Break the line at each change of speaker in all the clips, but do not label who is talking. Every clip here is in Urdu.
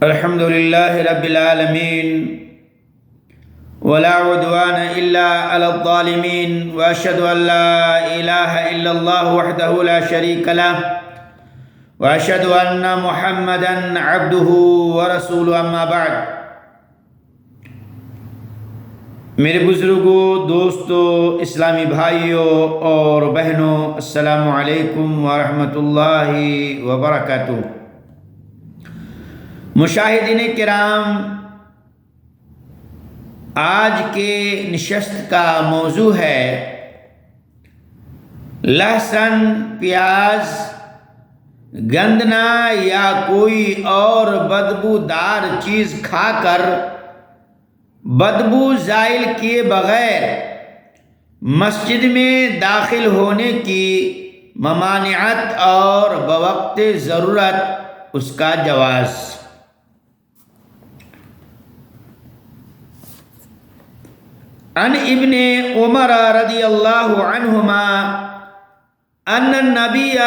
الحمد لله رب العالمين ولا عدوان إلا على الظالمين وأشهد أن لا إله إلا الله وحده لا شريك له وأشهد أن محمدا عبده ورسوله أما بعد. میرے بزرگوں، دوستوں، اسلامی بھائیوں اور بہنوں، السلام علیکم ورحمۃ اللہ وبرکاتہ. مشاہدین کرام، آج کے نشست کا موضوع ہے لہسن، پیاز، گندنا یا کوئی اور بدبودار چیز کھا کر بدبو زائل کیے بغیر مسجد میں داخل ہونے کی ممانعت اور بوقت ضرورت اس کا جواز. عن ابن عمر رضی اللہ عنہما ان النبی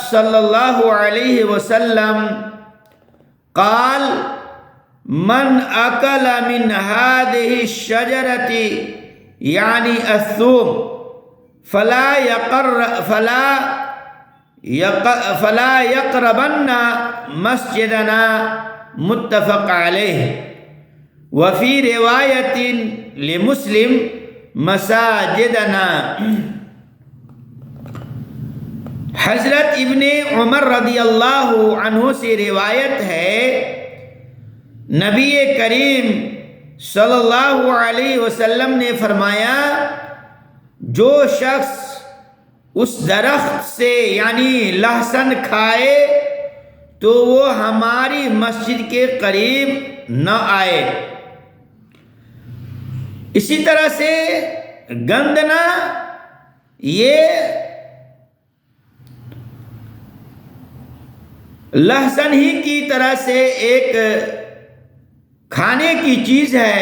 صلی اللہ علیہ وسلم قال من اکل من هذه الشجرة یعنی الثوم فلا يقربن مسجدنا متفق علیہ. وفی روایت لمسلم مساجدنا. حضرت ابن عمر رضی اللہ عنہ سے روایت ہے، نبی کریم صلی اللہ علیہ وسلم نے فرمایا، جو شخص اس درخت سے یعنی لہسن کھائے تو وہ ہماری مسجد کے قریب نہ آئے. اسی طرح سے گندنا یہ لہسن ہی کی طرح سے ایک کھانے کی چیز ہے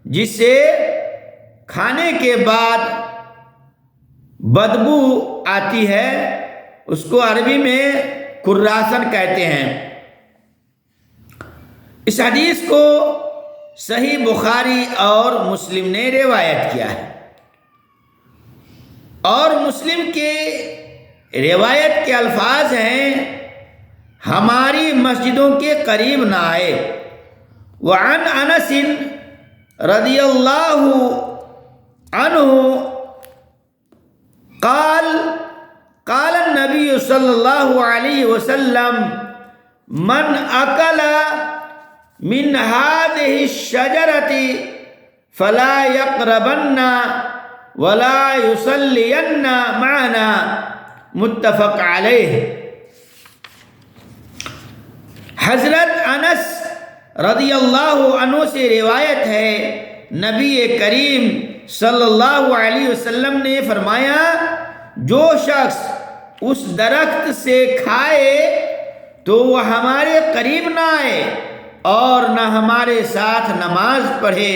جسے کھانے کے بعد بدبو آتی ہے. اس کو عربی میں کراسن کہتے ہیں. اس حدیث کو صحیح بخاری اور مسلم نے روایت کیا ہے، اور مسلم کے روایت کے الفاظ ہیں ہماری مسجدوں کے قریب نہ آئے. وعن انس رضی اللہ عنہ قال قال النبی صلی اللہ علیہ وسلم من اکل من هذه الشجرة فلا يقربن ولا يصلين معنا متفق علیہ. حضرت انس رضی اللہ عنہ سے روایت ہے، نبی کریم صلی اللہ علیہ وسلم نے فرمایا، جو شخص اس درخت سے کھائے تو وہ ہمارے قریب نہ آئے اور نہ ہمارے ساتھ نماز پڑھے.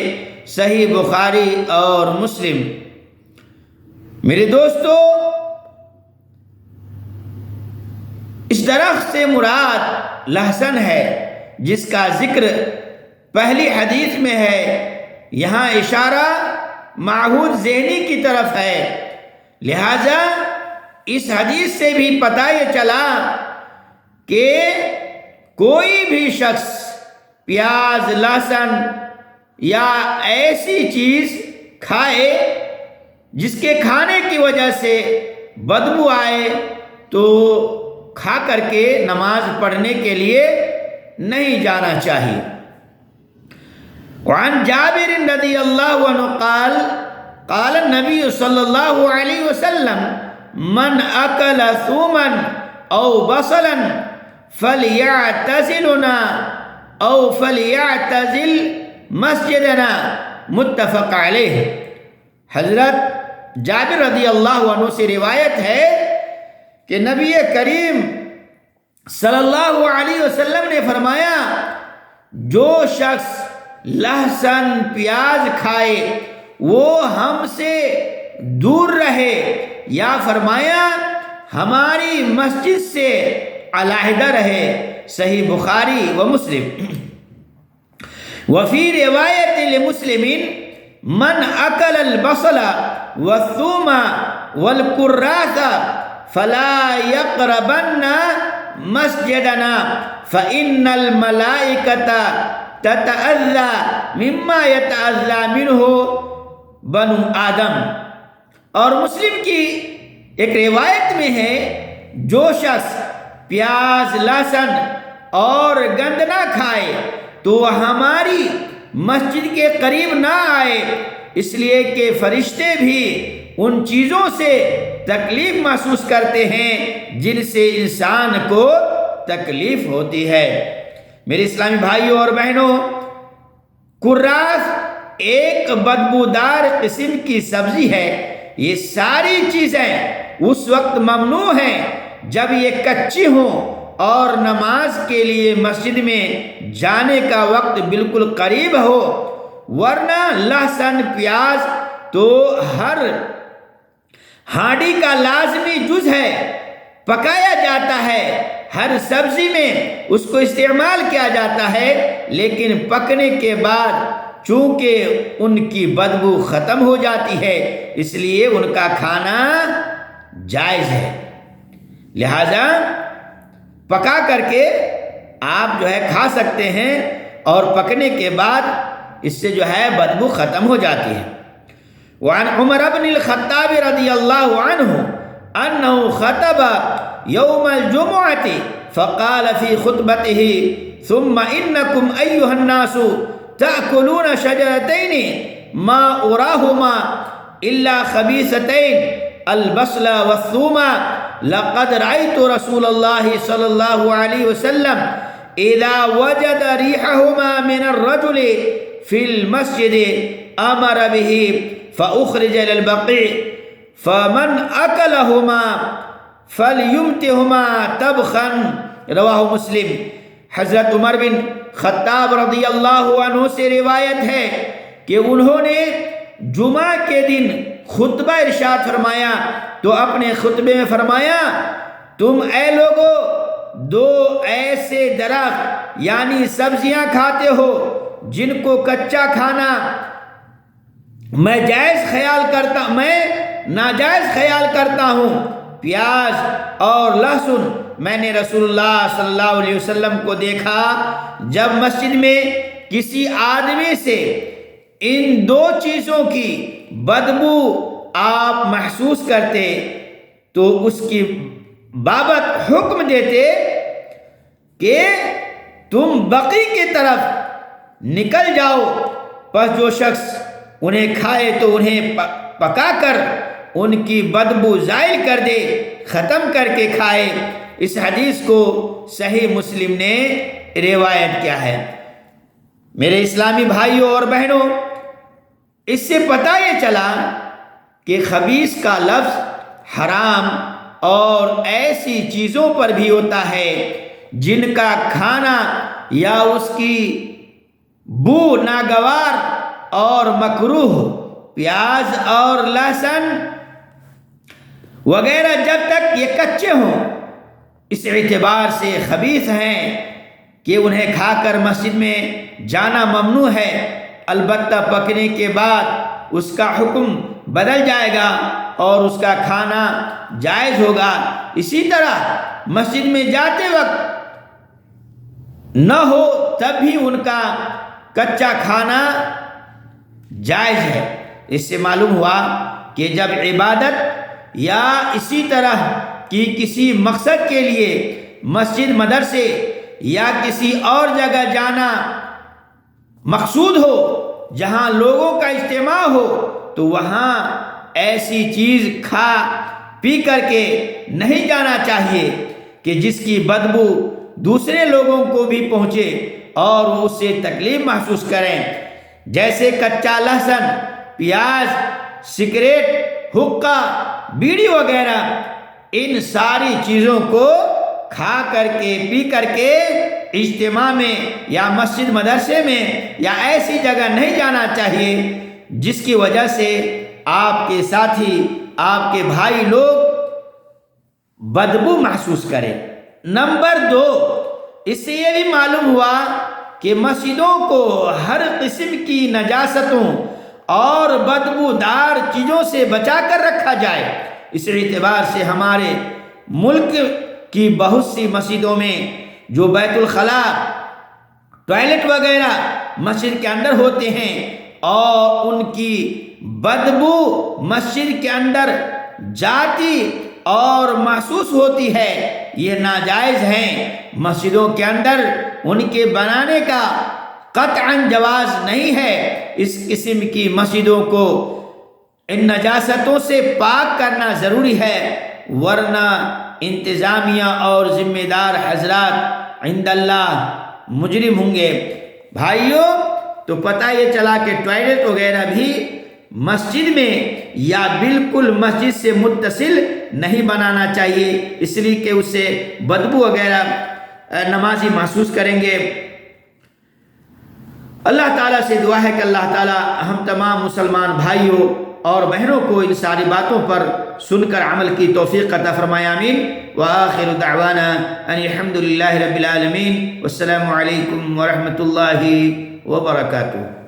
صحیح بخاری اور مسلم. میرے دوستو، اس درخت سے مراد لہسن ہے جس کا ذکر پہلی حدیث میں ہے. یہاں اشارہ معہود ذہنی کی طرف ہے، لہذا اس حدیث سے بھی پتہ یہ چلا کہ کوئی بھی شخص پیاز، لہسن یا ایسی چیز کھائے جس کے کھانے کی وجہ سے بدبو آئے تو کھا کر کے نماز پڑھنے کے لیے نہیں جانا چاہیے. وعن جابر رضی اللہ عنہ قال قال النبی صلی اللہ علیہ وسلم من اکل ثوما او بصلا فلیعتزلنا او فلیعتزل مسجدنا متفق علیہ. حضرت جابر رضی اللہ عنہ سے روایت ہے کہ نبی کریم صلی اللہ علیہ وسلم نے فرمایا، جو شخص لہسن، پیاز کھائے وہ ہم سے دور رہے، یا فرمایا ہماری مسجد سے علیحدہ رہے. صحیح بخاری و مسلم۔ وفی روایت لمسلم من اکل البصل والثوم والکراث فلا یقربن مسجدنا فإن الملائکۃ تتأذی مما یتأذی منہ بنو آدم۔ اور مسلم کی ایک روایت میں ہے جو شخص پیاز، لہسن اور گند نہ کھائے تو وہ ہماری مسجد کے قریب نہ آئے، اس لیے کہ فرشتے بھی ان چیزوں سے تکلیف محسوس کرتے ہیں جن سے انسان کو تکلیف ہوتی ہے۔ میرے اسلامی بھائیوں اور بہنوں، کراث ایک بدبودار قسم کی سبزی ہے۔ یہ ساری چیزیں اس وقت ممنوع ہیں جب یہ کچی ہوں اور نماز کے لیے مسجد میں جانے کا وقت بالکل قریب ہو، ورنہ لہسن، پیاز تو ہر ہانڈی کا لازمی جز ہے، پکایا جاتا ہے، ہر سبزی میں اس کو استعمال کیا جاتا ہے، لیکن پکنے کے بعد چونکہ ان کی بدبو ختم ہو جاتی ہے اس لیے ان کا کھانا جائز ہے۔ لہذا پکا کر کے آپ جو ہے کھا سکتے ہیں اور پکنے کے بعد اس سے جو ہے بدبو ختم ہو جاتی ہے۔ وعن عمر بن الخطاب رضی اللہ عنہ انہ خطب یوم الجمعۃ فقال فی خطبته ثم انکم ایها الناس تأکلون شجرتین ما اراہما الا خبیثتین البصل والثوم لقد رأيت رسول الله صلی اللہ علیہ وسلم اذا وجد ریحهما من الرجل في المسجد امر به فاخرج الى البقيع فمن اكلهما فليمتهما طبخا رواہ مسلم۔ حضرت عمر بن خطاب رضی اللہ عنہ سے روایت ہے کہ انہوں نے جمعہ کے دن خطبہ ارشاد فرمایا تو اپنے خطبے میں فرمایا، تم اے لوگو دو ایسے درخت یعنی سبزیاں کھاتے ہو جن کو کچا کھانا میں ناجائز خیال کرتا ہوں، پیاز اور لہسن۔ میں نے رسول اللہ صلی اللہ علیہ وسلم کو دیکھا جب مسجد میں کسی آدمی سے ان دو چیزوں کی بدبو آپ محسوس کرتے تو اس کی بابت حکم دیتے کہ تم بقیع کی طرف نکل جاؤ، پس جو شخص انہیں کھائے تو انہیں پکا کر ان کی بدبو زائل کر دے، ختم کر کے کھائے۔ اس حدیث کو صحیح مسلم نے روایت کیا ہے۔ میرے اسلامی بھائیوں اور بہنوں، اس سے پتہ یہ چلا کہ خبیث کا لفظ حرام اور ایسی چیزوں پر بھی ہوتا ہے جن کا کھانا یا اس کی بو ناگوار اور مکروہ، پیاز اور لہسن وغیرہ جب تک یہ کچے ہوں اس اعتبار سے خبیث ہیں کہ انہیں کھا کر مسجد میں جانا ممنوع ہے، البتہ پکنے کے بعد اس کا حکم بدل جائے گا اور اس کا کھانا جائز ہوگا۔ اسی طرح مسجد میں جاتے وقت نہ ہو تب بھی ان کا کچا کھانا جائز ہے۔ اس سے معلوم ہوا کہ جب عبادت یا اسی طرح کی کسی مقصد کے لیے مسجد، مدرسے یا کسی اور جگہ جانا مقصود ہو جہاں لوگوں کا اجتماع ہو تو وہاں ایسی چیز کھا پی کر کے نہیں جانا چاہیے کہ جس کی بدبو دوسرے لوگوں کو بھی پہنچے اور وہ اس سے تکلیف محسوس کریں، جیسے کچا لہسن، پیاز، سگریٹ، حقہ، بیڑی وغیرہ۔ ان ساری چیزوں کو کھا کر کے پی کر کے اجتماع میں یا مسجد، مدرسے میں یا ایسی جگہ نہیں جانا چاہیے جس کی وجہ سے آپ کے ساتھی، آپ کے بھائی لوگ بدبو محسوس کریں۔ نمبر 2، اس سے یہ بھی معلوم ہوا کہ مسجدوں کو ہر قسم کی نجاستوں اور بدبودار چیزوں سے بچا کر رکھا جائے۔ اس اعتبار سے ہمارے ملک کی بہت سی مسجدوں میں جو بیت الخلا، ٹوائلٹ وغیرہ مسجد کے اندر ہوتے ہیں اور ان کی بدبو مسجد کے اندر جاتی اور محسوس ہوتی ہے، یہ ناجائز ہیں۔ مسجدوں کے اندر ان کے بنانے کا قطعاً جواز نہیں ہے۔ اس قسم کی مسجدوں کو ان نجاستوں سے پاک کرنا ضروری ہے، ورنہ انتظامیہ اور ذمہ دار حضرات عند اللہ مجرم ہوں گے۔ بھائیوں، تو پتہ یہ چلا کہ ٹوائلٹ وغیرہ بھی مسجد میں یا بالکل مسجد سے متصل نہیں بنانا چاہیے، اس لیے کہ اس سے بدبو وغیرہ نمازی محسوس کریں گے۔ اللہ تعالیٰ سے دعا ہے کہ اللہ تعالیٰ ہم تمام مسلمان بھائیوں اور بہنوں کو ان ساری باتوں پر سن کر عمل کی توفیق عطا فرمائے، آمین۔ وآخر دعوانا ان الحمد للہ رب العالمین، والسلام علیکم ورحمۃ اللہ وبرکاتہ۔